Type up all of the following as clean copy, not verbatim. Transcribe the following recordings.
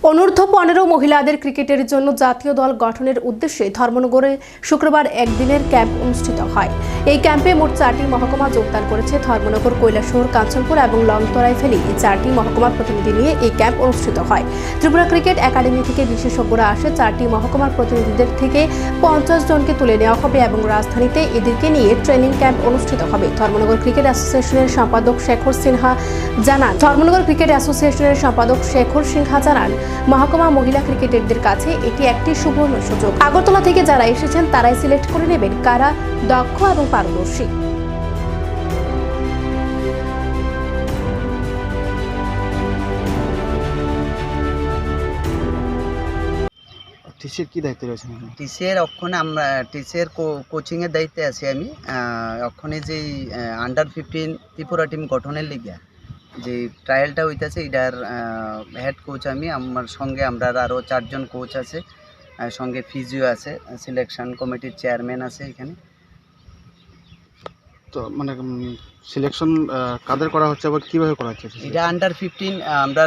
অনূর্ধ্ব 15 মহিলাদের ক্রিকেটের জন্য জাতীয় দল গঠনের উদ্দেশ্যে ধর্মনগরে শুক্রবার একদিনের ক্যাম্প অনুষ্ঠিত হয়। এই ক্যাম্পে মোট 4টি মহকুমা যোগদান করেছে। ধর্মনগর, কৈলাসহর, কাঞ্চনপুর এবং লংতরাই ফেলি এই 4টি মহকুমার প্রতিনিধি নিয়ে এই ক্যাম্প অনুষ্ঠিত হয়। ত্রিপুরা ক্রিকেট একাডেমি থেকে বিশেষজ্ঞরা আসে। 4টি মহকুমার প্রতিনিধিদের থেকে 50 জনকে তুলে নেওয়া হবে এবং রাজধানীতে এদেরকে নিয়ে ট্রেনিং ক্যাম্প অনুষ্ঠিত হবে। ধর্মনগর ক্রিকেট অ্যাসোসিয়েশনের সম্পাদক শেখর সিনহা জানান, মহকুমা মহিলা ক্রিকেটারদের কাছে এটি একটি সুবর্ণ সুযোগ। আগরতলা থেকে যারা এসেছেন তারাই সিলেক্ট করে নেবেন কারা দক্ষ এবং পারদর্শী। টিসির কি দায়িত্ব রয়েছে? টিসির অক্ষণে আমরা টিসির কোচিংয়ের দায়িত্বে আছি আমি। অক্ষণে যেই আন্ডার 15 ত্রিপুরা টিম গঠনের লিগে যে ট্রায়ালটা হইতেছে এটার হেড কোচ আমি। আমার সঙ্গে আমরা আরও 4 জন কোচ আছে, সঙ্গে ফিজিও আছে, সিলেকশন কমিটির চেয়ারম্যান আছে এখানে। তো মানে সিলেকশন কাদের করা হচ্ছে, আবার কীভাবে করা হচ্ছে? এটা আন্ডার 15 আমরা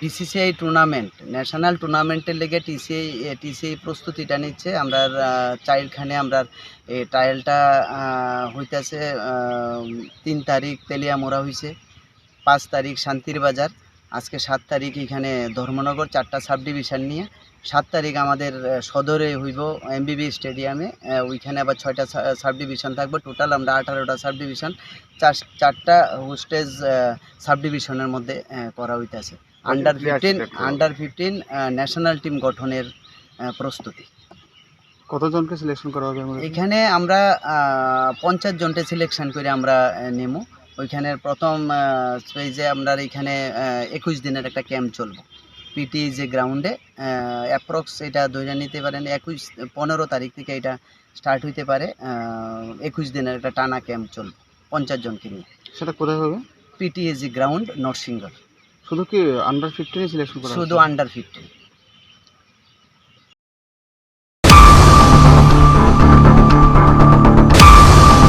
বিসিসিআই টুর্নামেন্ট, ন্যাশনাল টুর্নামেন্টের লেগে টিসিআই প্রস্তুতিটা নিচ্ছে। আমরা চাইল্ডখানে আমরা এই ট্রায়ালটা হইতেছে 3 তারিখ তেলিয়ামোড়া হয়েছে, 5 তারিখ শান্তির বাজার, আজকে 7 তারিখ এখানে ধর্মনগর 4টা সাব ডিভিশন নিয়ে, 7 তারিখ আমাদের সদরে হইব এমবিবি স্টেডিয়ামে। ওইখানে আবার 6টা সাব ডিভিশন থাকবে। টোটাল আমরা 18টা সাব ডিভিশন 4টা হোস্টেজ সাব ডিভিশনের মধ্যে করা হইতেছে। আন্ডার 15 ন্যাশনাল টিম গঠনের প্রস্তুতি। কতজনকে সিলেকশন করা হবে? এখানে আমরা 50 জনকে সিলেকশন করে আমরা নেমো। ওইখানের প্রথম স্টেজে আমরা এখানে 21 দিনের একটা ক্যাম্প চলবো পিটি যে গ্রাউন্ডে। অ্যাপ্রক্স এটা ধরে নিতে পারেন 15 তারিখ থেকে এটা স্টার্ট হইতে পারে। 21 দিনের একটা টানা ক্যাম্প চলবে 50 জনকে নিয়ে। সেটা কোথায় হবে? পিটিএজি গ্রাউন্ড, নরসিংগড়। শুধু কি আন্ডার 15 সিলেকশন করা? শুধু আন্ডার 15।